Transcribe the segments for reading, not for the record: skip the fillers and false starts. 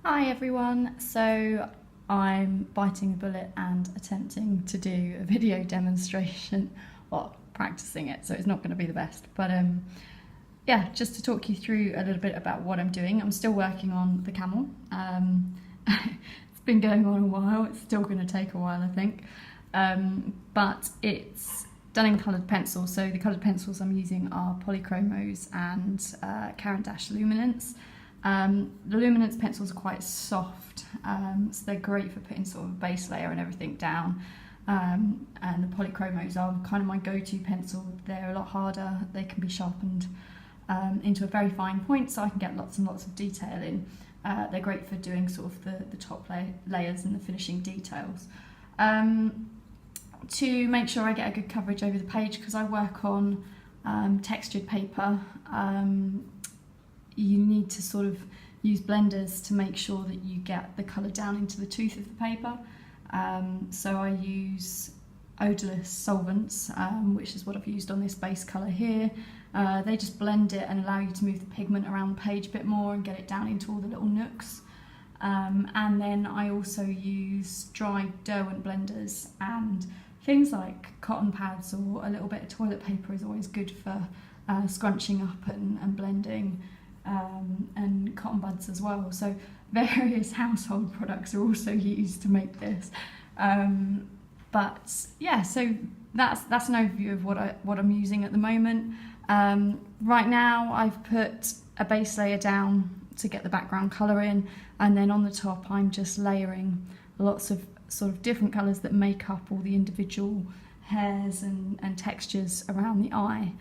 Hi everyone, so I'm biting the bullet and attempting to do a video demonstration, well, practicing it, so it's not going to be the best, but yeah, just to talk you through a little bit about what I'm doing. I'm still working on the camel. It's been going on a while, it's still going to take a while I think, but it's done in coloured pencil, so the coloured pencils I'm using are Polychromos and Caran d'Ache Luminance. The luminance pencils are quite soft, so they're great for putting sort of a base layer and everything down, and the polychromos are kind of my go-to pencil. They're a lot harder, they can be sharpened into a very fine point, so I can get lots and lots of detail in. They're great for doing sort of the top layers and the finishing details. To make sure I get a good coverage over the page, because I work on textured paper, you need to sort of use blenders to make sure that you get the colour down into the tooth of the paper. So I use odorless solvents, which is what I've used on this base colour here. They just blend it and allow you to move the pigment around the page a bit more and get it down into all the little nooks. And then I also use dry Derwent blenders, and things like cotton pads or a little bit of toilet paper is always good for scrunching up and blending. And cotton buds as well, so various household products are also used to make this. But yeah, so that's an overview of what I'm using at the moment. Right now I've put a base layer down to get the background colour in, and then on the top I'm just layering lots of sort of different colours that make up all the individual hairs and textures around the eye.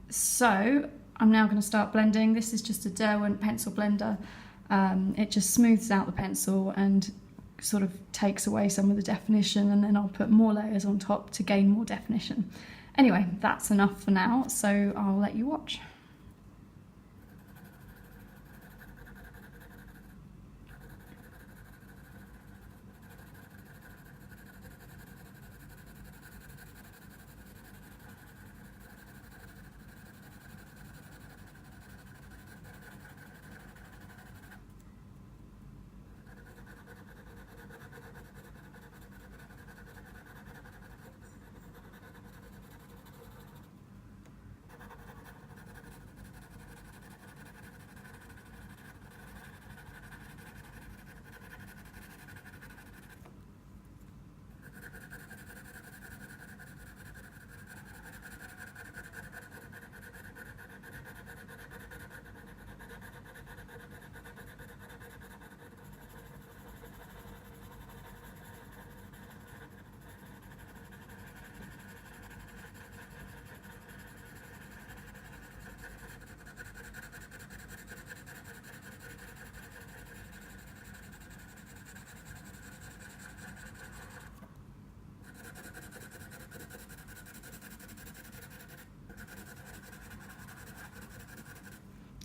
So I'm now going to start blending. This is just a Derwent pencil blender. It just smooths out the pencil and sort of takes away some of the definition, and then I'll put more layers on top to gain more definition. Anyway, that's enough for now, so I'll let you watch.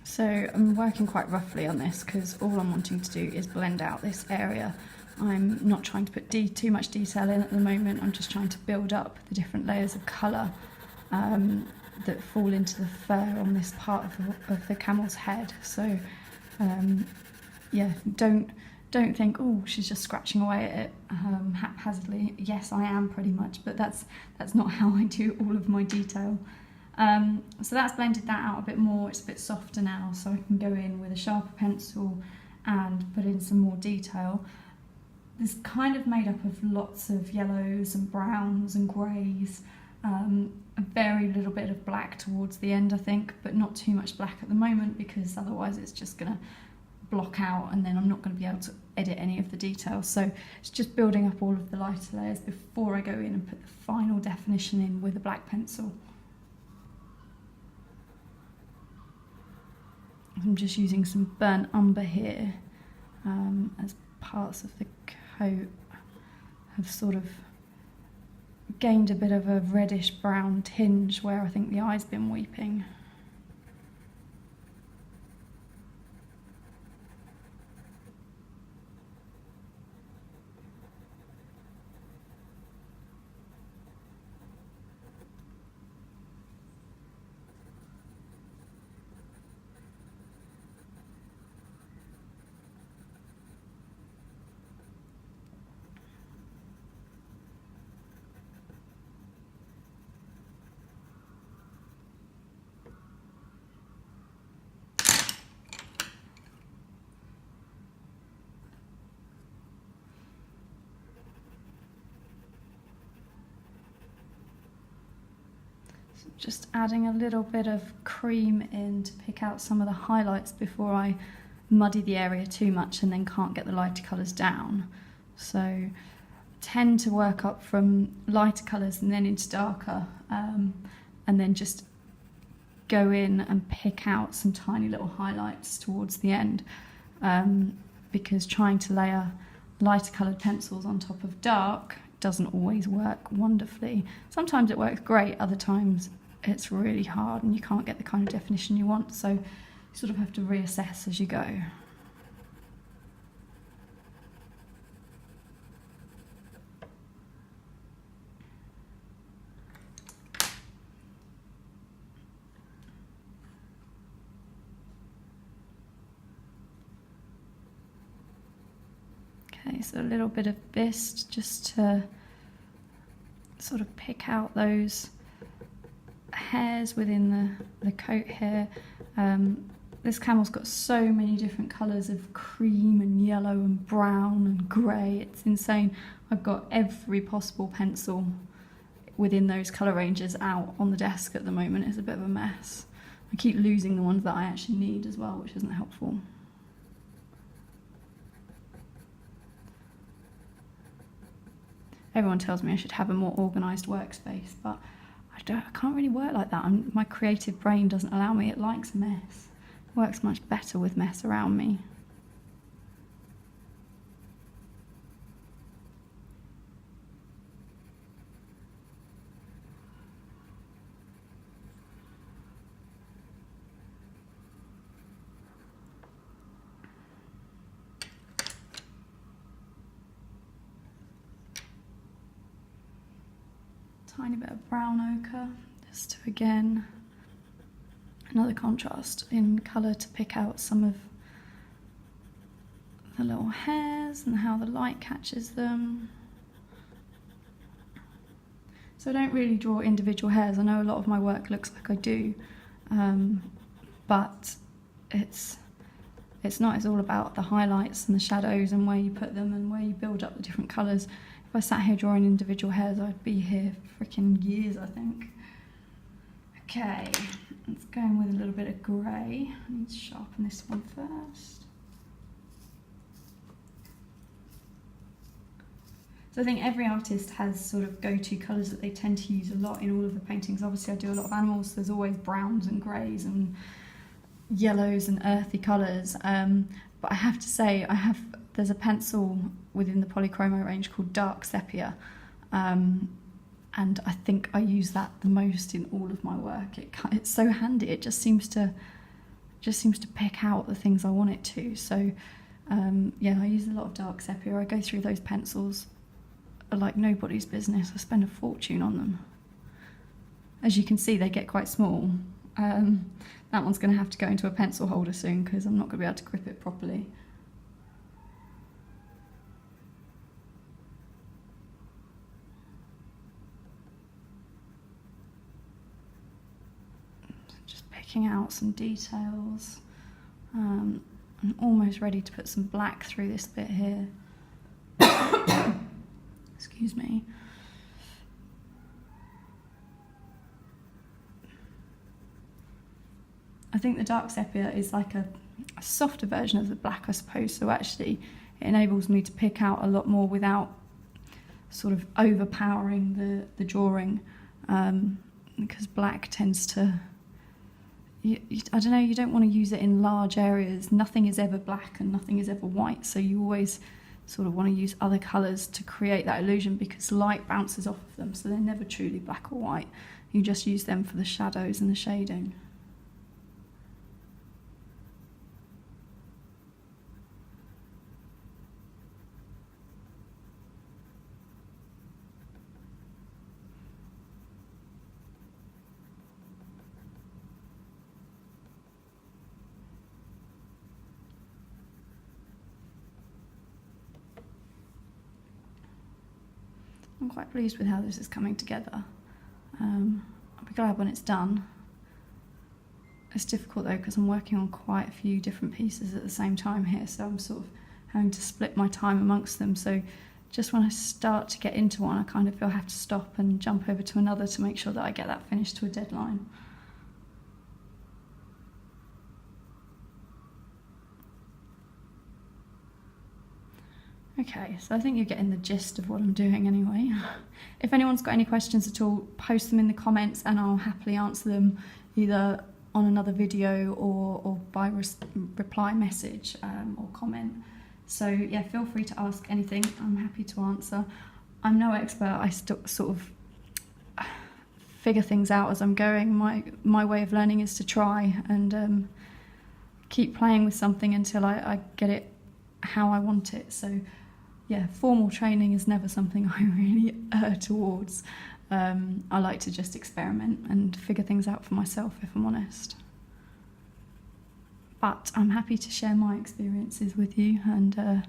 So I'm working quite roughly on this because all I'm wanting to do is blend out this area. I'm not trying to put too much detail in at the moment. I'm just trying to build up the different layers of colour that fall into the fur on this part of the camel's head. So yeah, don't think, oh, she's just scratching away at it haphazardly. Yes, I am pretty much, but that's not how I do all of my detail. So that's blended that out a bit more. It's a bit softer now, so I can go in with a sharper pencil and put in some more detail. This kind of made up of lots of yellows and browns and greys, a very little bit of black towards the end I think, but not too much black at the moment because otherwise it's just going to block out and then I'm not going to be able to edit any of the details. So it's just building up all of the lighter layers before I go in and put the final definition in with a black pencil. I'm just using some burnt umber here as parts of the coat have sort of gained a bit of a reddish brown tinge where I think the eye's been weeping. Just adding a little bit of cream in to pick out some of the highlights before I muddy the area too much and then can't get the lighter colours down. So tend to work up from lighter colours and then into darker, and then just go in and pick out some tiny little highlights towards the end, because trying to layer lighter coloured pencils on top of dark doesn't always work wonderfully. Sometimes it works great, other times it's really hard and you can't get the kind of definition you want, so you sort of have to reassess as you go. Okay, so a little bit of bisque just to sort of pick out those hairs within the coat here. This camel's got so many different colours of cream and yellow and brown and grey, it's insane. I've got every possible pencil within those colour ranges out on the desk at the moment. It's a bit of a mess. I keep losing the ones that I actually need as well, which isn't helpful. Everyone tells me I should have a more organised workspace, but I can't really work like that. My creative brain doesn't allow me. It likes mess. It works much better with mess around me. Tiny bit of brown ochre, just to, again, another contrast in colour to pick out some of the little hairs and how the light catches them. So I don't really draw individual hairs. I know a lot of my work looks like I do, but it's not. It's all about the highlights and the shadows and where you put them and where you build up the different colours. If I sat here drawing individual hairs, I'd be here for freaking years, I think. Okay, let's go in with a little bit of grey. I need to sharpen this one first. So I think every artist has sort of go-to colours that they tend to use a lot in all of the paintings. Obviously I do a lot of animals, so there's always browns and greys and yellows and earthy colours. But I have to say, there's a pencil within the polychromo range called Dark Sepia, and I think I use that the most in all of my work. It's so handy. It just seems to pick out the things I want it to. So yeah, I use a lot of Dark Sepia. I go through those pencils like nobody's business. I spend a fortune on them. As you can see, they get quite small. That one's going to have to go into a pencil holder soon because I'm not going to be able to grip it properly. Out some details. I'm almost ready to put some black through this bit here. Excuse me. I think the Dark Sepia is like a softer version of the black, I suppose, so actually it enables me to pick out a lot more without sort of overpowering the drawing, because black tends to, I don't know, you don't want to use it in large areas. Nothing is ever black and nothing is ever white, so you always sort of want to use other colours to create that illusion because light bounces off of them, so they're never truly black or white. You just use them for the shadows and the shading. I'm quite pleased with how this is coming together. I'll be glad when it's done. It's difficult though because I'm working on quite a few different pieces at the same time here, so I'm sort of having to split my time amongst them. So just when I start to get into one, I kind of feel I have to stop and jump over to another to make sure that I get that finished to a deadline. Okay, so I think you're getting the gist of what I'm doing anyway. If anyone's got any questions at all, post them in the comments and I'll happily answer them either on another video or by reply message or comment. So yeah, feel free to ask anything, I'm happy to answer. I'm no expert, I sort of figure things out as I'm going. My way of learning is to try and keep playing with something until I get it how I want it. So yeah, formal training is never something I really err towards. I like to just experiment and figure things out for myself, if I'm honest. But I'm happy to share my experiences with you and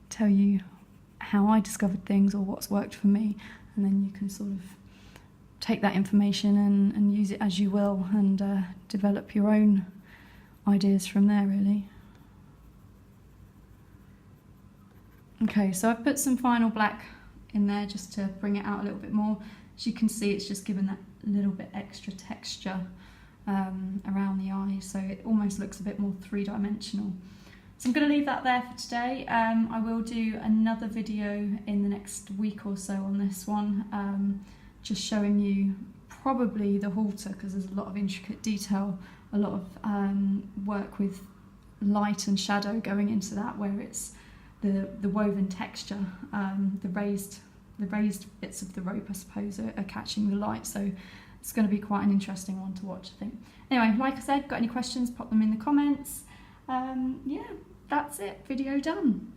tell you how I discovered things or what's worked for me, and then you can sort of take that information and use it as you will and develop your own ideas from there, really. Okay, so I've put some final black in there just to bring it out a little bit more. As you can see, it's just given that little bit extra texture around the eye, so it almost looks a bit more three-dimensional. So I'm going to leave that there for today. I will do another video in the next week or so on this one, just showing you probably the halter, because there's a lot of intricate detail, a lot of work with light and shadow going into that, where it's the woven texture, the raised bits of the rope, I suppose, are catching the light. So it's going to be quite an interesting one to watch, I think. Anyway, like I said, got any questions, pop them in the comments. Yeah, that's it, video done.